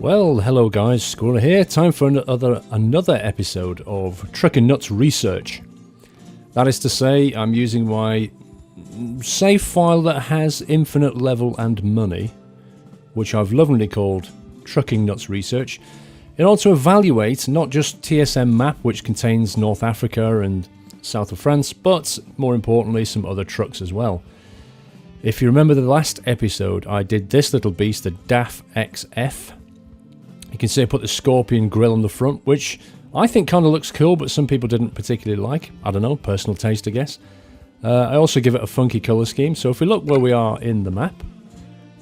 Well, hello guys, Squirrel here. Time for another episode of Trucking Nuts Research. That is to say, I'm using my save file that has infinite level and money, which I've lovingly called Trucking Nuts Research, in order to evaluate not just TSM map, which contains North Africa and south of France, but more importantly some other trucks as well. If you remember the last episode, I did this little beast, the DAF XF. You can see I put the Scorpion grille on the front, which I think kind of looks cool, but some people didn't particularly like. I don't know, personal taste I guess. I also give it a funky colour scheme, so if we look where we are in the map,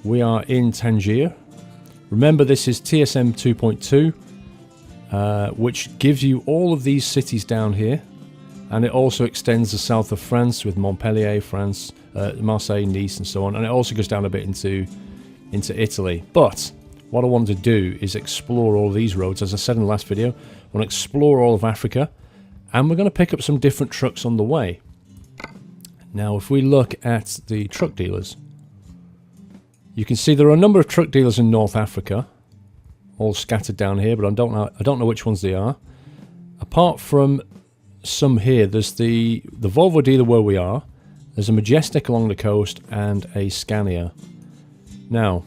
we are in Tangier. Remember, this is TSM 2.2, which gives you all of these cities down here, and it also extends the south of France with Montpellier, France, Marseille, Nice and so on, and it also goes down a bit into Italy. But what I want to do is explore all these roads. As I said in the last video, I want to explore all of Africa, and we're going to pick up some different trucks on the way. Now, if we look at the truck dealers, you can see there are a number of truck dealers in North Africa, all scattered down here, but I don't know which ones they are. Apart from some here, there's the Volvo dealer where we are, there's a Majestic along the coast, and a Scania. Now,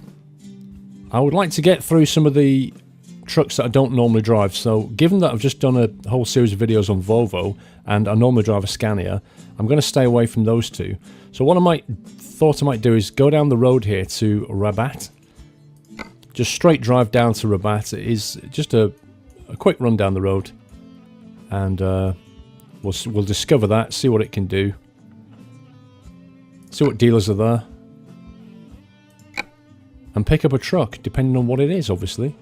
I would like to get through some of the trucks that I don't normally drive, so given that I've just done a whole series of videos on Volvo, and I normally drive a Scania, I'm going to stay away from those two. So what I thought I might do is go down the road here to Rabat. Just straight drive down to Rabat. It is just a quick run down the road, and we'll discover that, see what it can do, see what dealers are there, and pick up a truck, depending on what it is, obviously.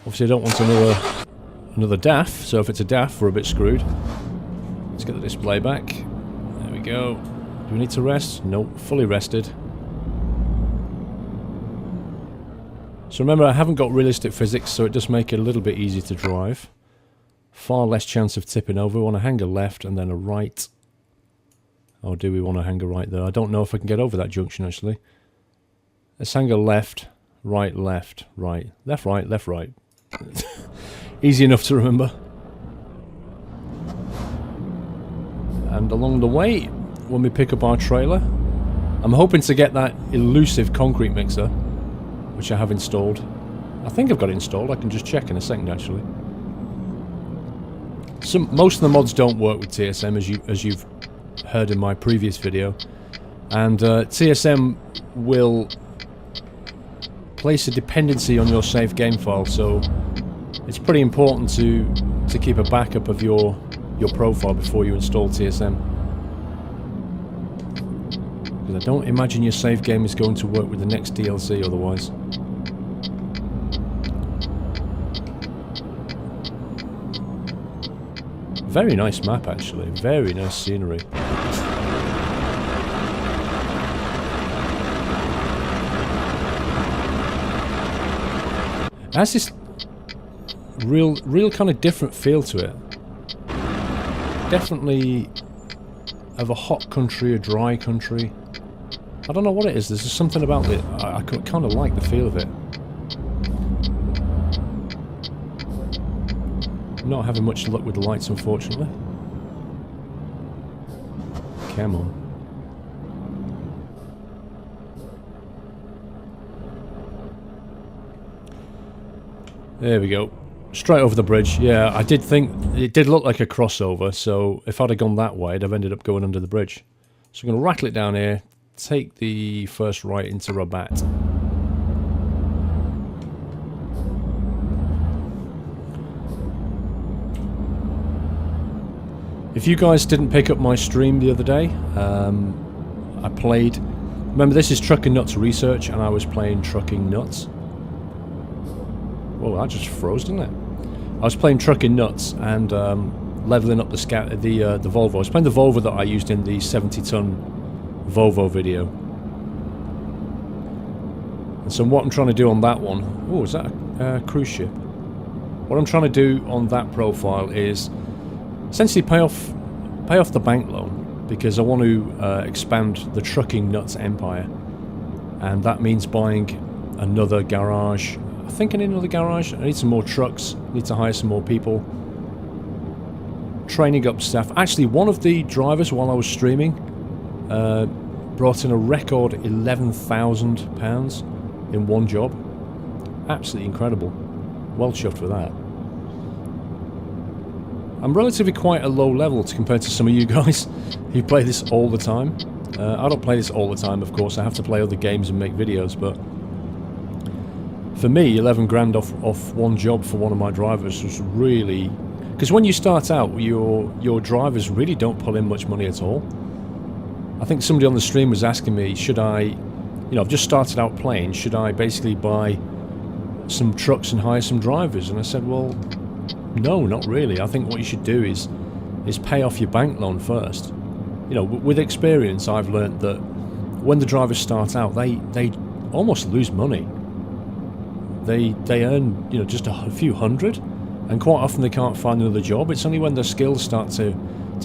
Obviously, I don't want another DAF, so if it's a DAF, we're a bit screwed. Let's get the display back. There we go. Do we need to rest? Nope, fully rested. So remember, I haven't got realistic physics, so it does make it a little bit easier to drive. Far less chance of tipping over. We want to hang a left and then a right. Or do we want to hang a right there? I don't know if I can get over that junction, actually. Let's hang a left, right, left, right. Left, right, left, right. Easy enough to remember. And along the way, when we pick up our trailer, I'm hoping to get that elusive concrete mixer, which I have installed. I think I've got it installed. I can just check in a second, actually. Most of the mods don't work with TSM, as you've heard in my previous video, and TSM will place a dependency on your save game file, so it's pretty important to keep a backup of your profile before you install TSM, because I don't imagine your save game is going to work with the next DLC otherwise. Very nice map, actually. Very nice scenery. It has this real kind of different feel to it. Definitely of a hot country, a dry country. I don't know what it is. There's just something about it. I kind of like the feel of it. Not having much luck with the lights, unfortunately. Come on. There we go. Straight over the bridge. Yeah, I did think it did look like a crossover, so if I'd have gone that way, I'd have ended up going under the bridge. So I'm going to rattle it down here, take the first right into Rabat. If you guys didn't pick up my stream the other day, I played... Remember, this is Trucking Nuts Research, and I was playing Trucking Nuts. Whoa, that just froze, didn't it? I was playing Trucking Nuts and leveling up the Volvo. I was playing the Volvo that I used in the 70-ton Volvo video. And so what I'm trying to do on that one... Oh, is that a cruise ship? What I'm trying to do on that profile is essentially pay off the bank loan, because I want to expand the Trucking Nuts empire, and that means buying another garage. I think I need another garage. I need some more trucks. I need to hire some more people. Training up staff. Actually, one of the drivers while I was streaming brought in a record £11,000 in one job. Absolutely incredible. Well chuffed with that. I'm relatively quite a low level compared to some of you guys who play this all the time. I don't play this all the time, of course. I have to play other games and make videos, but for me, 11 grand off one job for one of my drivers was really... Because when you start out, your drivers really don't pull in much money at all. I think somebody on the stream was asking me, should I... You know, I've just started out playing, should I basically buy some trucks and hire some drivers? And I said, well... No, not really. I think what you should do is pay off your bank loan first. You know, with experience, I've learnt that when the drivers start out, they almost lose money. They earn, you know, just a few hundred, and quite often they can't find another job. It's only when their skills start to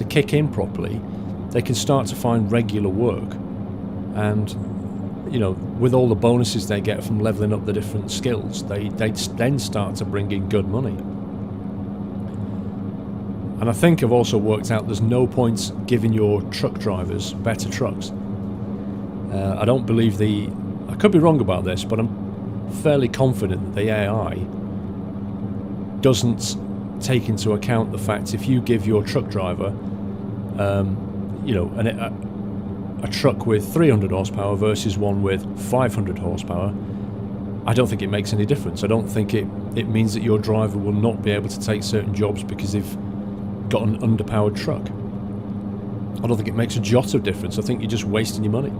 kick in properly, they can start to find regular work. And, you know, with all the bonuses they get from leveling up the different skills, they then start to bring in good money. And I think I've also worked out there's no point giving your truck drivers better trucks. I don't believe I could be wrong about this, but I'm fairly confident that the AI doesn't take into account the fact if you give your truck driver, you know, a truck with 300 horsepower versus one with 500 horsepower, I don't think it makes any difference. I don't think it means that your driver will not be able to take certain jobs because they've got an underpowered truck. I don't think it makes a jot of difference. I think you're just wasting your money.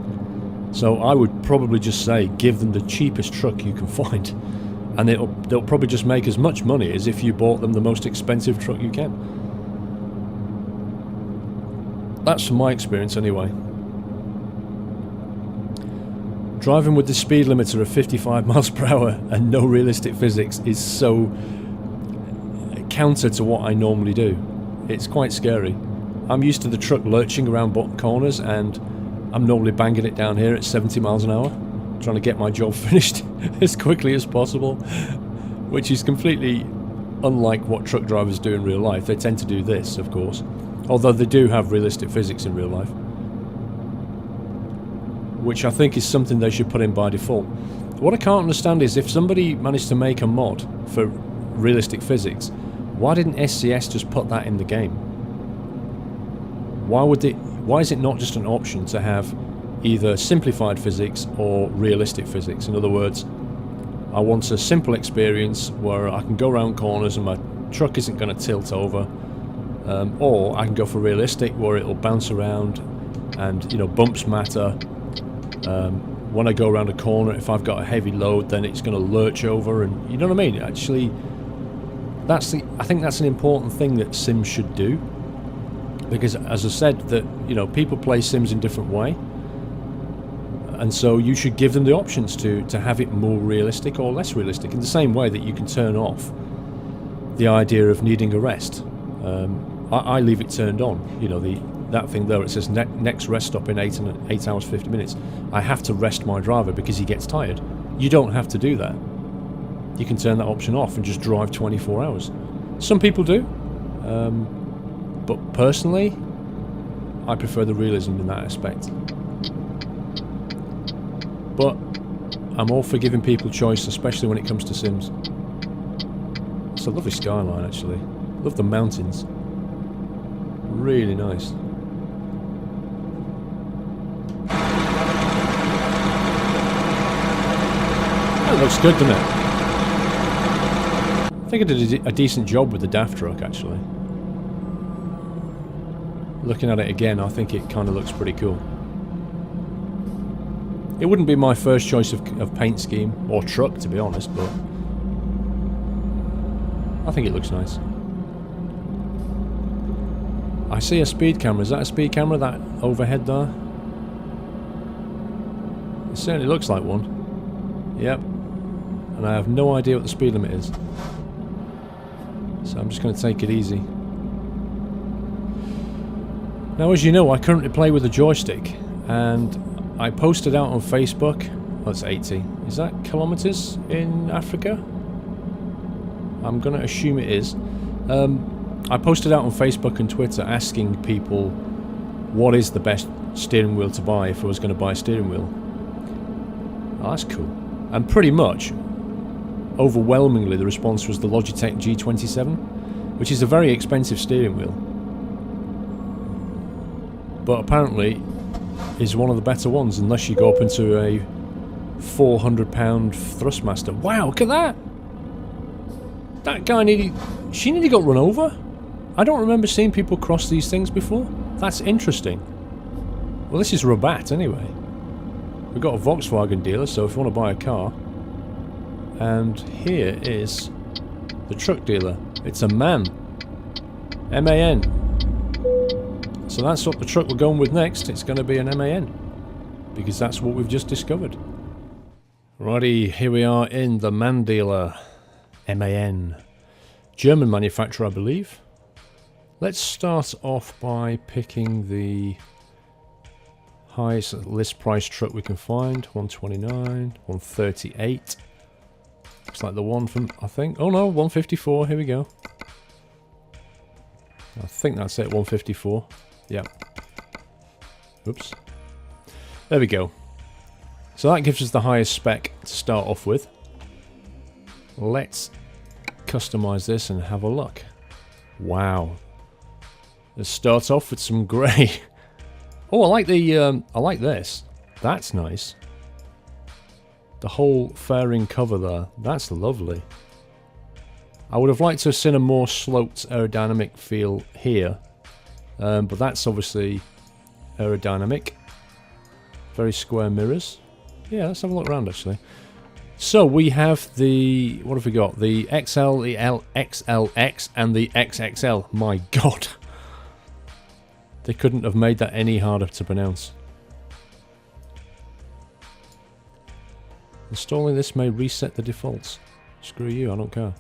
So I would probably just say give them the cheapest truck you can find, and they'll probably just make as much money as if you bought them the most expensive truck you can. That's from my experience anyway. Driving with the speed limiter of 55 miles per hour and no realistic physics is so counter to what I normally do. It's quite scary. I'm used to the truck lurching around corners, and I'm normally banging it down here at 70 miles an hour, trying to get my job finished as quickly as possible, which is completely unlike what truck drivers do in real life. They tend to do this, of course, although they do have realistic physics in real life, which I think is something they should put in by default. What I can't understand is if somebody managed to make a mod for realistic physics, why didn't SCS just put that in the game? Why is it not just an option to have either simplified physics or realistic physics? In other words, I want a simple experience where I can go around corners and my truck isn't going to tilt over, or I can go for realistic where it'll bounce around and, you know, bumps matter. When I go around a corner, if I've got a heavy load, then it's going to lurch over, and you know what I mean? Actually, I think that's an important thing that Sims should do, because as I said, that, you know, people play Sims in different way, and so you should give them the options to have it more realistic or less realistic, in the same way that you can turn off the idea of needing a rest. I leave it turned on, you know, that thing there, it says next rest stop in 8 hours 50 minutes. I have to rest my driver because he gets tired. You don't have to do that. You can turn that option off and just drive 24 hours. Some people do, but personally, I prefer the realism in that aspect. But I'm all for giving people choice, especially when it comes to Sims. It's a lovely skyline, actually. Love the mountains. Really nice. That looks good, doesn't it? I think I did a decent job with the DAF truck, actually. Looking at it again, I think it kind of looks pretty cool. It wouldn't be my first choice of paint scheme or truck, to be honest, but I think it looks nice. I see a speed camera. Is that a speed camera, that overhead there? It certainly looks like one. Yep. And I have no idea what the speed limit is. So I'm just going to take it easy. Now, as you know, I currently play with a joystick, and I posted out on Facebook, well, it's 80, Is that kilometers in Africa? I'm going to assume it is. I posted out on Facebook and Twitter asking people what is the best steering wheel to buy if I was going to buy a steering wheel. Oh, that's cool. And pretty much, overwhelmingly, the response was the Logitech G27, which is a very expensive steering wheel. But apparently is one of the better ones, unless you go up into a £400 Thrustmaster. Wow, look at that! That guy she nearly got run over. I don't remember seeing people cross these things before. That's interesting. Well, this is Rabat anyway. We've got a Volkswagen dealer, so if you want to buy a car. And here is the truck dealer. It's a MAN. M-A-N. So that's what the truck we're going with next. It's going to be an MAN. Because that's what we've just discovered. Righty, here we are in the MAN dealer. MAN. German manufacturer, I believe. Let's start off by picking the highest list price truck we can find. 129, 138. Looks like the one from, I think. Oh no, 154. Here we go. I think that's it, 154. Yeah. Oops. There we go. So that gives us the highest spec to start off with. Let's customize this and have a look. Wow. Let's start off with some grey. Oh, I like this. That's nice. The whole fairing cover there. That's lovely. I would have liked to have seen a more sloped aerodynamic feel here. But that's obviously aerodynamic. Very square mirrors. Yeah, let's have a look around actually. So we have the, what have we got? The XL, the XLX and the XXL. My god. They couldn't have made that any harder to pronounce. Installing this may reset the defaults. Screw you, I don't care.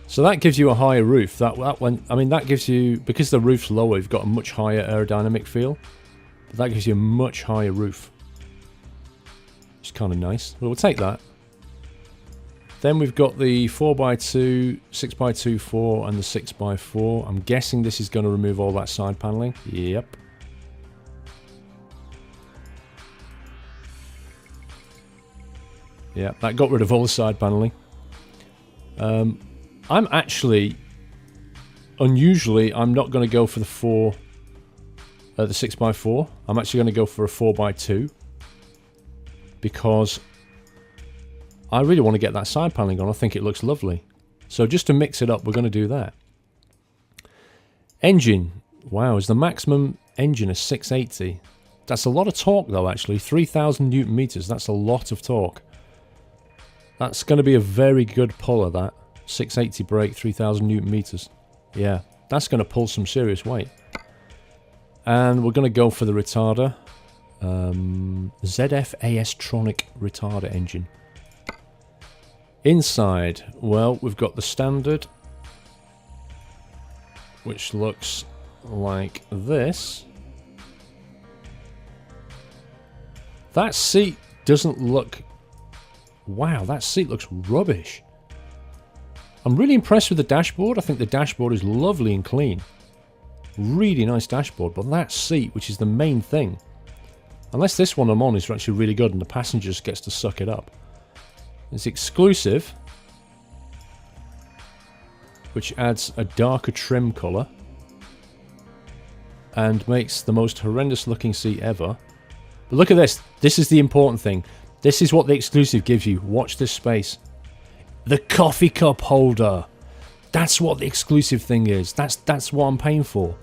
So that gives you a higher roof. That gives you, because the roof's lower, you've got a much higher aerodynamic feel. But that gives you a much higher roof. It's kind of nice. We'll take that. Then we've got the 4x2, 6x2, 4 and the 6x4. I'm guessing this is going to remove all that side paneling. Yep. Yeah, that got rid of all the side paneling. I'm actually, unusually, I'm not going to go for the 6x4. I'm actually going to go for a 4x2 because I really want to get that side paneling on. I think it looks lovely. So just to mix it up, we're going to do that. Engine. Wow, is the maximum engine a 680? That's a lot of torque though, actually. 3,000 Newton meters. That's a lot of torque. That's going to be a very good puller, that. 680 brake, 3,000 Newton meters. Yeah, that's going to pull some serious weight. And we're going to go for the retarder. ZF AS-tronic retarder engine. Inside, well, we've got the standard, which looks like this. That seat doesn't look... Wow, that seat looks rubbish. I'm really impressed with the dashboard. I think the dashboard is lovely and clean. Really nice dashboard, but that seat, which is the main thing, unless this one I'm on is actually really good and the passenger just gets to suck it up. It's exclusive, which adds a darker trim colour and makes the most horrendous looking seat ever. But look at this. This is the important thing. This is what the exclusive gives you. Watch this space. The coffee cup holder. That's what the exclusive thing is. That's what I'm paying for.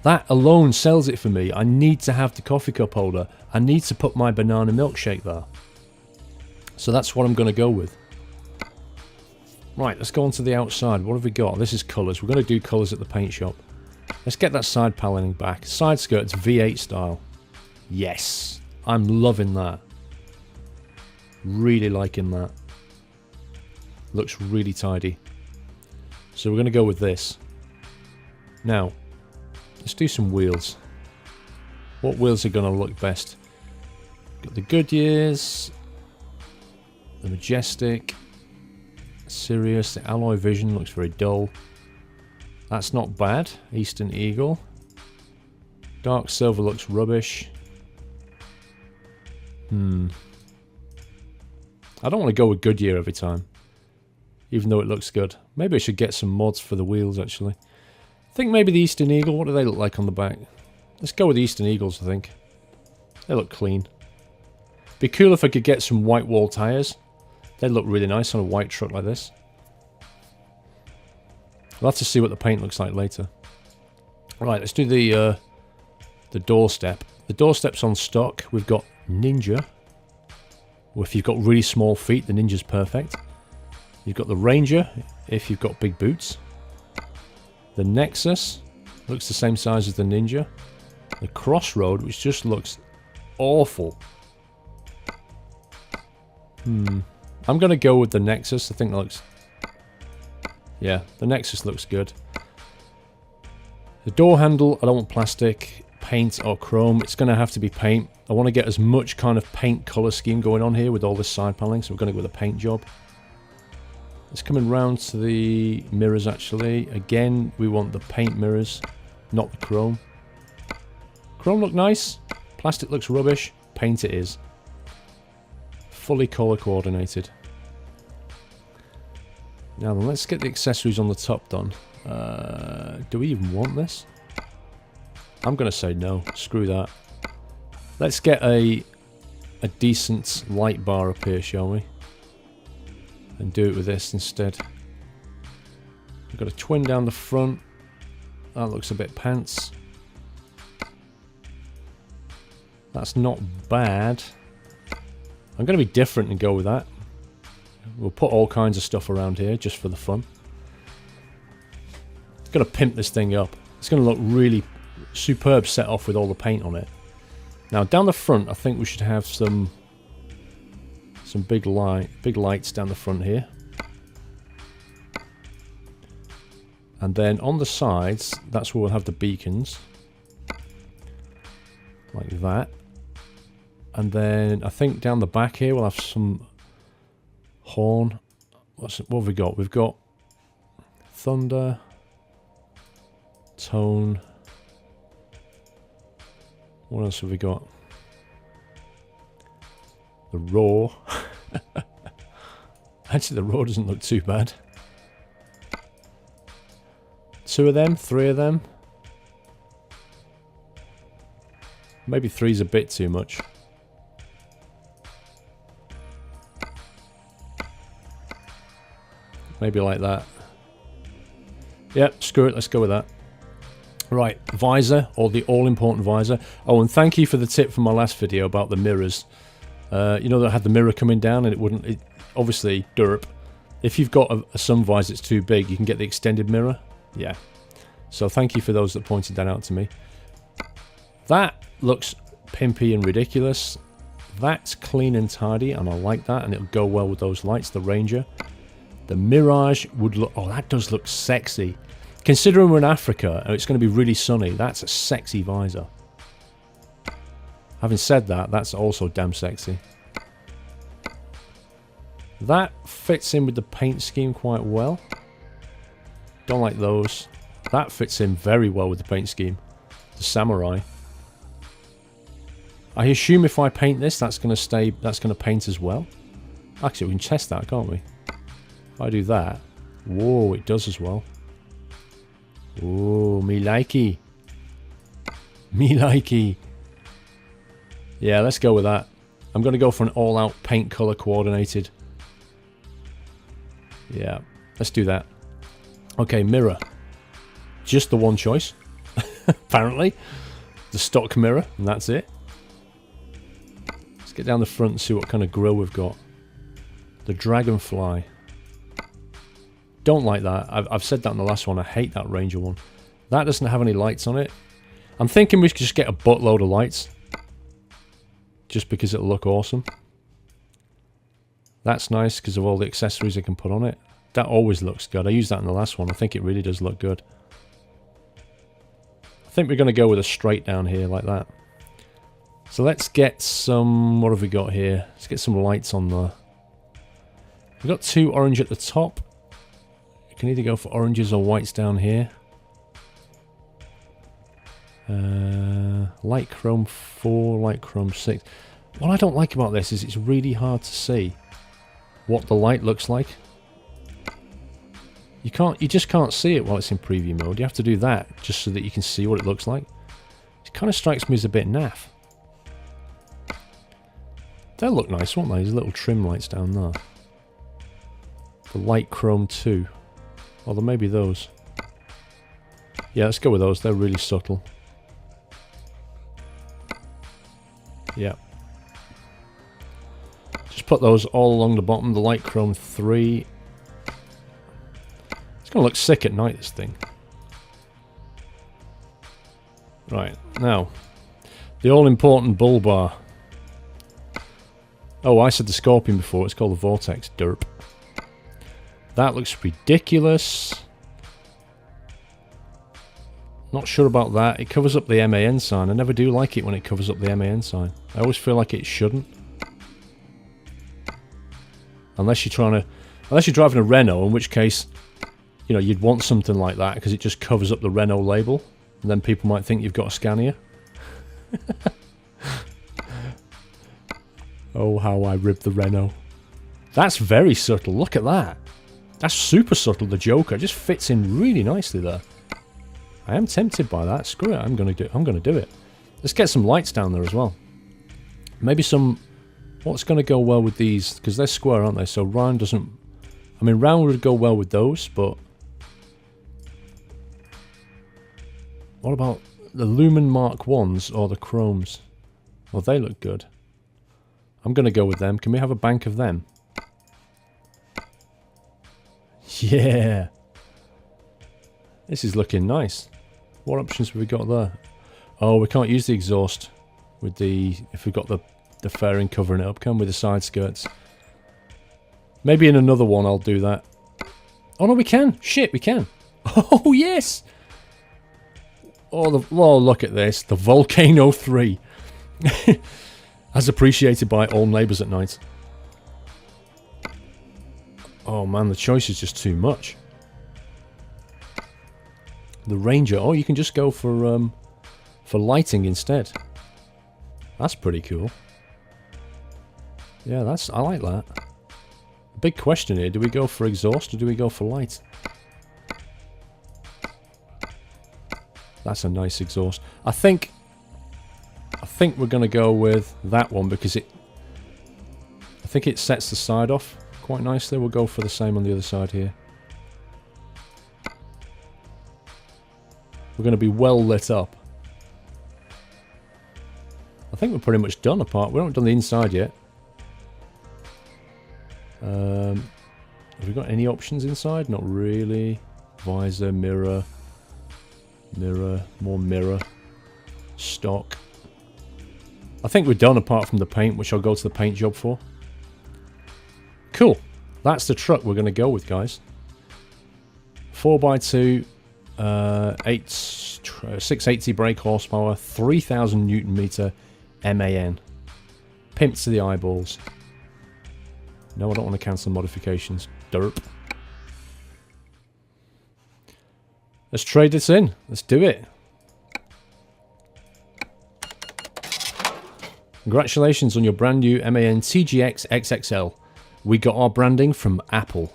That alone sells it for me. I need to have the coffee cup holder. I need to put my banana milkshake there. So that's what I'm going to go with. Right, let's go on to the outside. What have we got? This is colours. We're going to do colours at the paint shop. Let's get that side paneling back. Side skirt's V8 style. Yes. I'm loving that. Really liking that. Looks really tidy. So we're going to go with this. Now, Let's do some wheels. What wheels are going to look best? Got the Goodyears, the Majestic, Sirius, the Alloy Vision looks very dull. That's not bad. Eastern Eagle. Dark Silver looks rubbish. I don't want to go with Goodyear every time, even though it looks good. Maybe I should get some mods for the wheels, actually. I think maybe the Eastern Eagle. What do they look like on the back? Let's go with the Eastern Eagles, I think. They look clean. Be cool if I could get some white wall tyres. They look really nice on a white truck like this. We'll have to see what the paint looks like later. Right, let's do the doorstep. The doorstep's on stock. We've got Ninja. Well, if you've got really small feet, the Ninja's perfect. You've got the Ranger, if you've got big boots. The Nexus looks the same size as the Ninja. The Crossroad, which just looks awful. I'm going to go with the Nexus. I think that looks... Yeah, the Nexus looks good. The door handle, I don't want plastic, paint or chrome. It's going to have to be paint. I want to get as much kind of paint colour scheme going on here with all this side paneling, so we're going to go with a paint job. It's coming round to the mirrors, actually. Again, we want the paint mirrors, not the chrome. Chrome look nice. Plastic looks rubbish. Paint it is. Fully colour coordinated. Now then, let's get the accessories on the top done. Do we even want this? I'm going to say no. Screw that. Let's get a decent light bar up here, shall we? And do it with this instead. We've got a twin down the front. That looks a bit pants. That's not bad. I'm going to be different and go with that. We'll put all kinds of stuff around here just for the fun. It's going to pimp this thing up. It's going to look really superb set off with all the paint on it. Now down the front, I think we should have some big lights down the front here. And then on the sides, that's where we'll have the beacons. Like that. And then I think down the back here we'll have some horn. What have we got? We've got thunder, tone. What else have we got? The roar. Actually, the roar doesn't look too bad. 2 of them, 3 of them. Maybe 3's a bit too much. Maybe like that. Yep, screw it, let's go with that. Right, visor, or the all-important visor. Oh, and thank you for the tip from my last video about the mirrors. You know that I had the mirror coming down and it wouldn't... obviously, derp. If you've got a sun visor that's too big, you can get the extended mirror. Yeah. So thank you for those that pointed that out to me. That looks pimpy and ridiculous. That's clean and tidy, and I like that, and it'll go well with those lights, the Ranger. The Mirage would look... oh, that does look sexy. Considering we're in Africa and it's going to be really sunny, that's a sexy visor. Having said that, that's also damn sexy. That fits in with the paint scheme quite well. Don't like those. That fits in very well with the paint scheme. The Samurai. I assume if I paint this, that's going to paint as well. Actually, we can test that, can't we? If I do that... whoa, it does as well. Oh, me likey. Me likey. Yeah, let's go with that. I'm going to go for an all-out paint colour coordinated. Yeah, let's do that. Okay, mirror. Just the one choice. Apparently. The stock mirror, and that's it. Let's get down the front and see what kind of grille we've got. The Dragonfly. Don't like that. I've said that in the last one. I hate that Ranger one. That doesn't have any lights on it. I'm thinking we could just get a buttload of lights. Just because it'll look awesome. That's nice because of all the accessories I can put on it. That always looks good. I used that in the last one. I think it really does look good. I think we're going to go with a straight down here like that. So let's get some... What have we got here? Let's get some lights on there. We've got 2 orange at the top. You can either go for oranges or whites down here. Light chrome 4, light chrome 6. What I don't like about this is it's really hard to see what the light looks like. You just can't see it while it's in preview mode. You have to do that just so that you can see what it looks like. It kind of strikes me as a bit naff. They'll look nice, won't they? There's little trim lights down there. The light chrome 2. Or there may be those. Yeah, let's go with those. They're really subtle. Yeah. Just put those all along the bottom. The light chrome 3. It's going to look sick at night, this thing. Right, now. The all-important bull bar. Oh, I said the Scorpion before. It's called the Vortex. Derp. That looks ridiculous. Not sure about that. It covers up the MAN sign. I never do like it when it covers up the MAN sign. I always feel like it shouldn't. Unless you're driving a Renault, in which case, you know, you'd want something like that because it just covers up the Renault label, and then people might think you've got a Scania. Oh, how I ribbed the Renault. That's very subtle. Look at that. That's super subtle. The Joker just fits in really nicely there. I am tempted by that. Screw it. I'm gonna do it. Let's get some lights down there as well. Maybe some. What's gonna go well with these? Because they're square, aren't they? So round doesn't. I mean, round would go well with those, but what about the Lumen Mark 1s or the Chromes? Well, they look good. I'm gonna go with them. Can we have a bank of them? Yeah. This is looking nice. What options have we got there? Oh, we can't use the exhaust with the... if we've got the fairing covering it up, can we? The side skirts. Maybe in another one I'll do that. Oh, no, we can. Shit, we can. Oh, yes. Oh, look at this. The Volcano 3. As appreciated by all neighbours at night. Oh, man, the choice is just too much. The Ranger. Oh, you can just go for lighting instead. That's pretty cool. Yeah, I like that. Big question here. Do we go for exhaust or do we go for light? That's a nice exhaust. I think we're going to go with that one because I think it sets the side off quite nicely. We'll go for the same on the other side here. We're going to be well lit up. I think we're pretty much done apart. We haven't done the inside yet. Have we got any options inside? Not really. Visor, mirror, more mirror, stock. I think we're done apart from the paint, which I'll go to the paint job for. Cool. That's the truck we're going to go with, guys. 4x2, 680 brake horsepower, 3000 Newton meter MAN. Pimped to the eyeballs. No, I don't want to cancel modifications. Derp. Let's trade this in. Let's do it. Congratulations on your brand new MAN TGX XXL. We got our branding from Apple.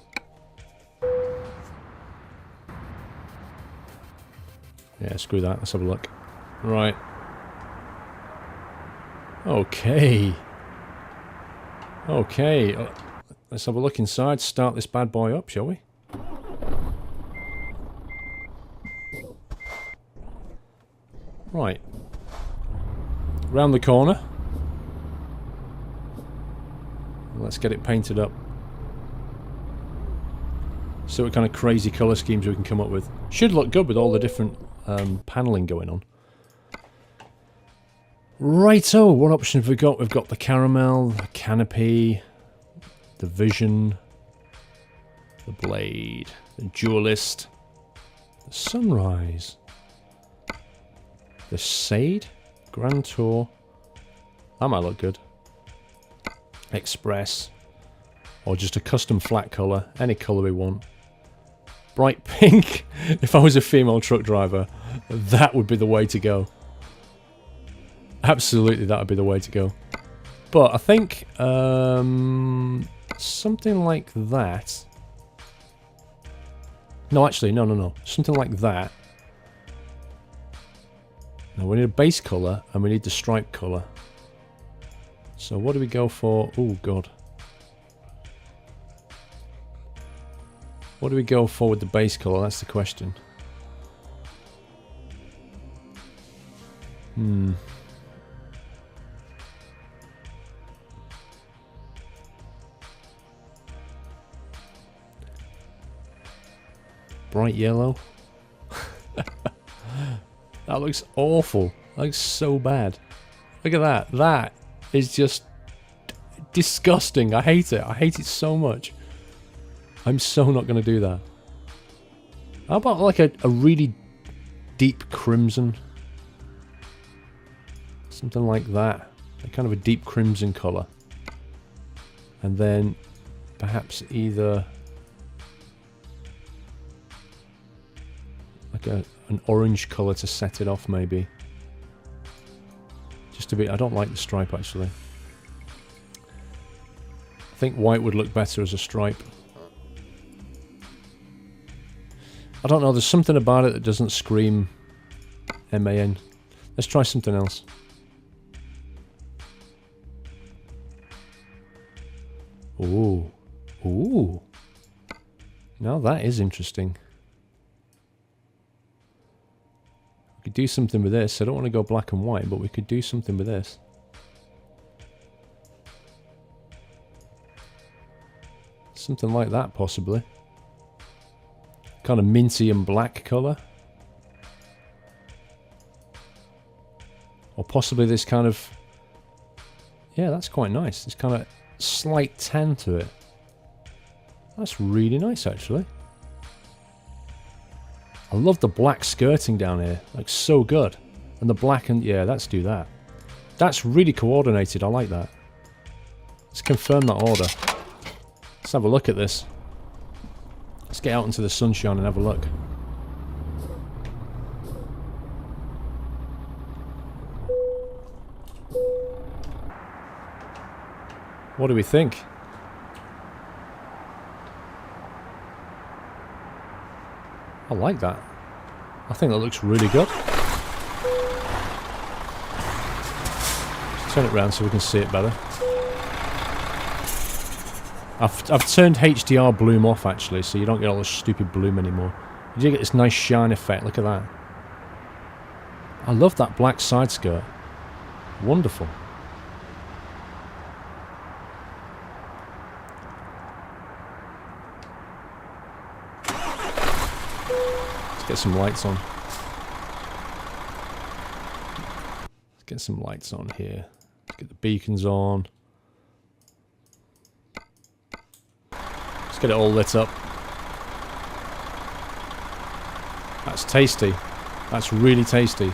Yeah, screw that. Let's have a look. Right. Okay. Okay. Let's have a look inside. Start this bad boy up, shall we? Right. Round the corner. Let's get it painted up. See what kind of crazy colour schemes we can come up with. Should look good with all the different panelling going on. Righto, what option have we got? We've got the caramel, the canopy, the vision, the blade, the dualist, the sunrise. The Sade Grand Tour. That might look good. Express. Or just a custom flat colour. Any colour we want. Bright pink. If I was a female truck driver, that would be the way to go. Absolutely, that would be the way to go. But I think something like that. No, actually, no. Something like that. Now we need a base colour and we need the stripe colour. So what do we go for? Oh god. What do we go for with the base colour? That's the question. Bright yellow. That looks awful. That looks so bad. Look at that. That is just disgusting. I hate it. I hate it so much. I'm so not going to do that. How about like a really deep crimson? Something like that. A kind of a deep crimson colour. And then perhaps either like an orange colour to set it off maybe. Just a bit. I don't like the stripe actually. I think white would look better as a stripe. I don't know, there's something about it that doesn't scream MAN. Let's try something else. Ooh. Ooh. Now that is interesting. We could do something with this. I don't want to go black and white, but we could do something with this. Something like that, possibly. Kind of minty and black colour. Or possibly this kind of... Yeah, that's quite nice. This kind of slight tan to it. That's really nice, actually. I love the black skirting down here. Like, so good. And the black and... Yeah, let's do that. That's really coordinated. I like that. Let's confirm that order. Let's have a look at this. Let's get out into the sunshine and have a look. What do we think? I like that. I think that looks really good. Let's turn it around so we can see it better. I've turned HDR bloom off actually, so you don't get all this stupid bloom anymore. You do get this nice shine effect. Look at that. I love that black side skirt. Wonderful. Let's get some lights on. Let's get some lights on here. Let's get the beacons on. Get it all lit up. That's tasty. That's really tasty.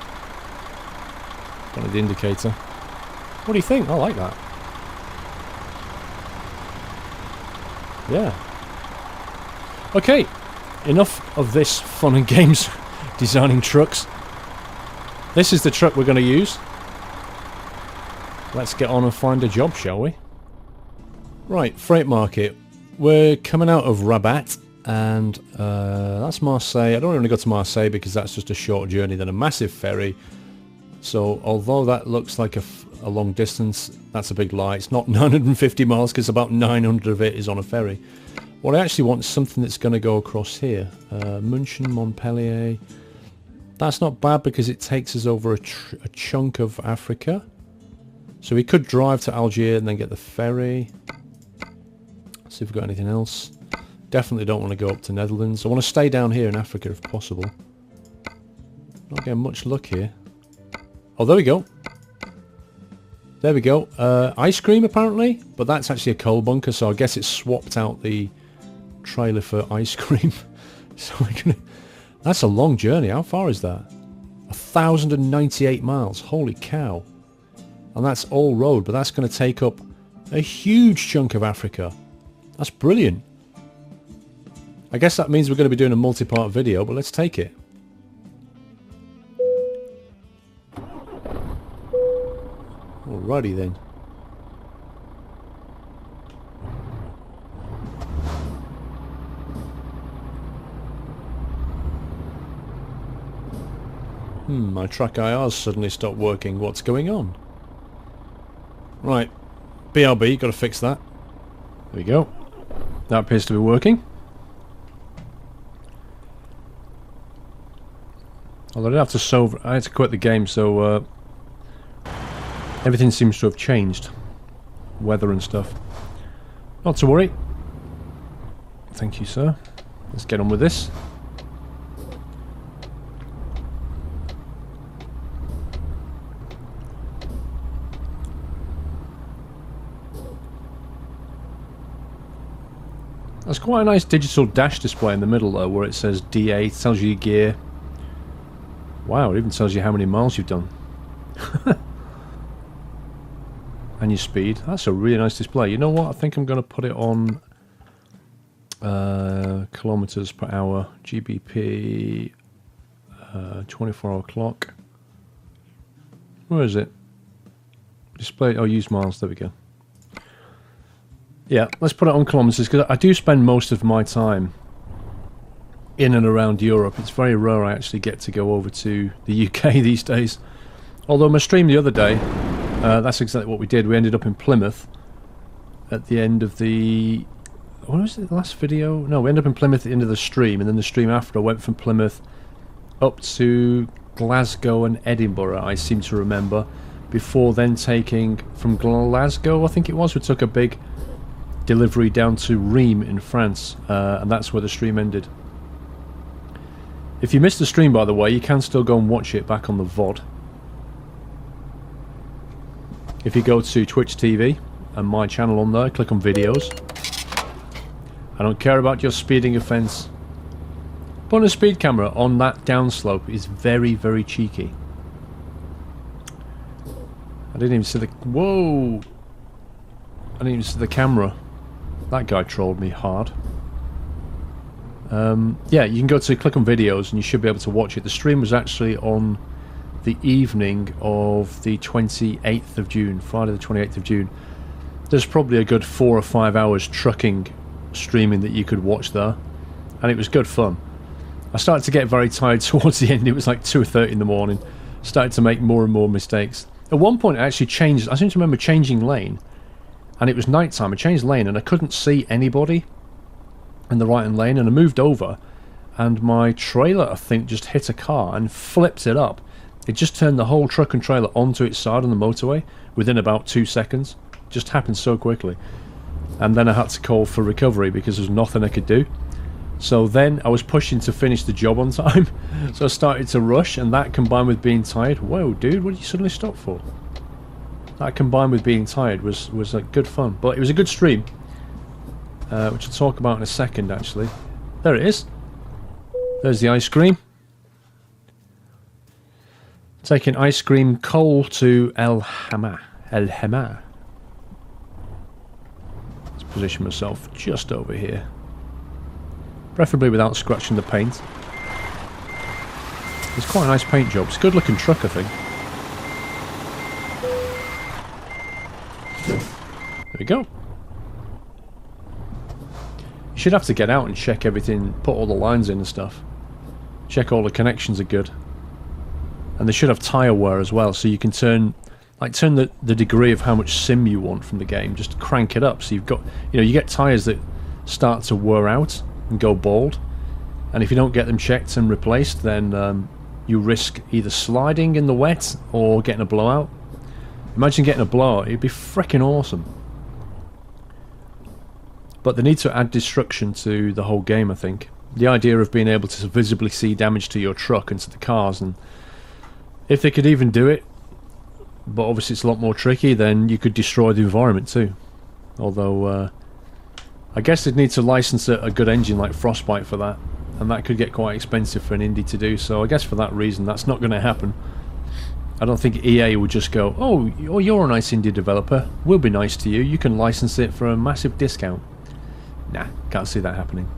Don't need the indicator. What do you think? I like that. Yeah. Okay. Enough of this fun and games designing trucks. This is the truck we're going to use. Let's get on and find a job, shall we? Right, freight market. We're coming out of Rabat, and that's Marseille. I don't want to go to Marseille because that's just a short journey, then a massive ferry. So although that looks like a long distance, that's a big lie. It's not 950 miles because about 900 of it is on a ferry. What I actually want is something that's going to go across here. München, Montpellier. That's not bad because it takes us over a chunk of Africa. So we could drive to Algiers and then get the ferry. See if we've got anything else. Definitely don't want to go up to Netherlands. I want to stay down here in Africa if possible. Not getting much luck here. Oh, there we go. There we go. Ice cream apparently, but that's actually a coal bunker, so I guess it's swapped out the trailer for ice cream. So we're gonna... That's a long journey. How far is that? 1,098 miles. Holy cow. And that's all road, but that's going to take up a huge chunk of Africa. That's brilliant. I guess that means we're going to be doing a multi-part video, but let's take it. Alrighty then. My track IR's suddenly stopped working. What's going on? Right. BRB, got to fix that. There we go. That appears to be working. Although I had to quit the game, so everything seems to have changed. Weather and stuff. Not to worry. Thank you, sir. Let's get on with this. That's quite a nice digital dash display in the middle though, where it says D8, tells you your gear. Wow, it even tells you how many miles you've done. And your speed. That's a really nice display. You know what? I think I'm going to put it on kilometers per hour, GBP, 24-hour clock. Where is it? Display, oh, use miles, there we go. Yeah, let's put it on kilometers, because I do spend most of my time in and around Europe. It's very rare I actually get to go over to the UK these days. Although my stream the other day, that's exactly what we did. We ended up in Plymouth at the end of the... What was it, the last video? No, we ended up in Plymouth at the end of the stream, and then the stream after I went from Plymouth up to Glasgow and Edinburgh, I seem to remember, before then taking from Glasgow, I think it was, we took a big delivery down to Reims in France, and that's where the stream ended. If you missed the stream, by the way, you can still go and watch it back on the VOD. If you go to Twitch TV and my channel on there, click on videos. I don't care about your speeding offence. Putting a speed camera on that downslope is very, very cheeky. I didn't even see the... Whoa! I didn't even see the camera. That guy trolled me hard. Yeah, you can go to click on videos and you should be able to watch it. The stream was actually on the evening of the 28th of June, Friday the 28th of June. There's probably a good 4 or 5 hours trucking streaming that you could watch there, and it was good fun. I started to get very tired towards the end. It was like 2:30 in the morning. Started to make more and more mistakes. At one point I actually changed, I seem to remember changing lane, and it was night time. I changed lane and I couldn't see anybody in the right-hand lane, and I moved over and my trailer, I think, just hit a car and flipped it up. It just turned the whole truck and trailer onto its side on the motorway within about 2 seconds. Just happened so quickly. And then I had to call for recovery because there's nothing I could do. So then I was pushing to finish the job on time. So I started to rush, and that combined with being tired. Whoa, dude, what did you suddenly stop for? That combined with being tired was like good fun. But it was a good stream, which I'll talk about in a second, actually. There it is. There's the ice cream. Taking ice cream coal to El Hama. El Hama. Let's position myself just over here. Preferably without scratching the paint. It's quite a nice paint job. It's a good looking truck, I think. There we go. You should have to get out and check everything, put all the lines in and stuff. Check all the connections are good. And they should have tyre wear as well, so you can turn the degree of how much sim you want from the game. Just crank it up, so you've got, you know, you get tyres that start to wear out and go bald, and if you don't get them checked and replaced, then you risk either sliding in the wet or getting a blowout. Imagine getting a blowout, it'd be freaking awesome. But they need to add destruction to the whole game, I think. The idea of being able to visibly see damage to your truck and to the cars, and if they could even do it, but obviously it's a lot more tricky, then you could destroy the environment too. Although I guess they'd need to license a good engine like Frostbite for that. and that could get quite expensive for an indie to do. So I guess for that reason, that's not going to happen. I don't think EA would just go, oh, you're a nice indie developer, we'll be nice to you, you can license it for a massive discount. Nah, can't see that happening.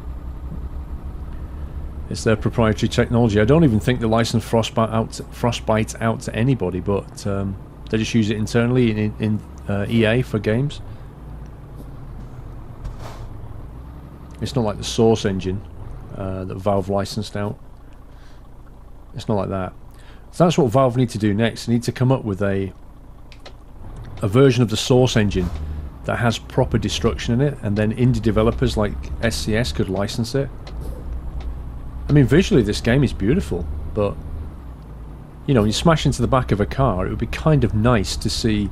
It's their proprietary technology. I don't even think they license Frostbite out to anybody, but they just use it internally in EA for games. It's not like the Source engine that Valve licensed out. It's not like that. So that's what Valve need to do next. They need to come up with a version of the Source engine that has proper destruction in it, and then indie developers like SCS could license it. I mean, visually this game is beautiful, but you know, when you smash into the back of a car, it would be kind of nice to see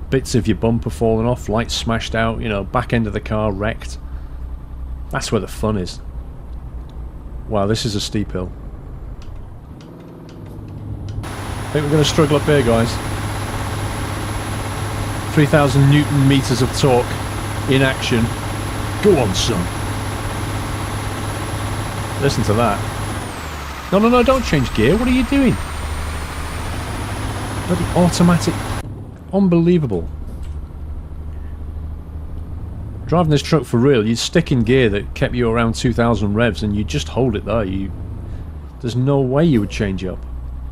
bits of your bumper falling off, lights smashed out, you know, back end of the car wrecked. That's where the fun is. Wow, this is a steep hill. I think we're going to struggle up here, guys. 3,000 Newton meters of torque in action. Go on, son. Listen to that. No, no, no, don't change gear. What are you doing? Bloody automatic. Unbelievable. Driving this truck for real, you'd stick in gear that kept you around 2,000 revs and you just hold it there. There's no way you would change up.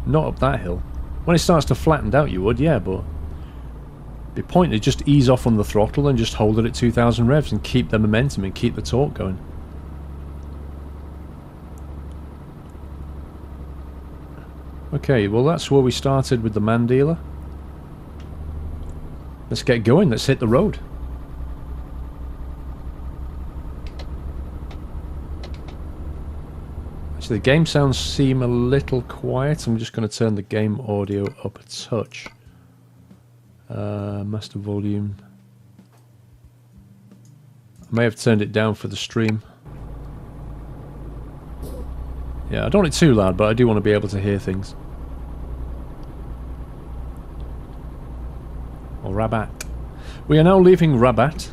Not up that hill. When it starts to flatten out you would, yeah, but the point is just ease off on the throttle and just hold it at 2,000 revs and keep the momentum and keep the torque going. Okay, well that's where we started with the man dealer. Let's get going, let's hit the road. Actually, the game sounds seem a little quiet. I'm just going to turn the game audio up a touch. Master volume. I may have turned it down for the stream. Yeah, I don't want it too loud, but I do want to be able to hear things. Or Rabat. We are now leaving Rabat.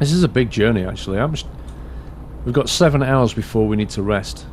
This is a big journey, actually. We've got 7 hours before we need to rest.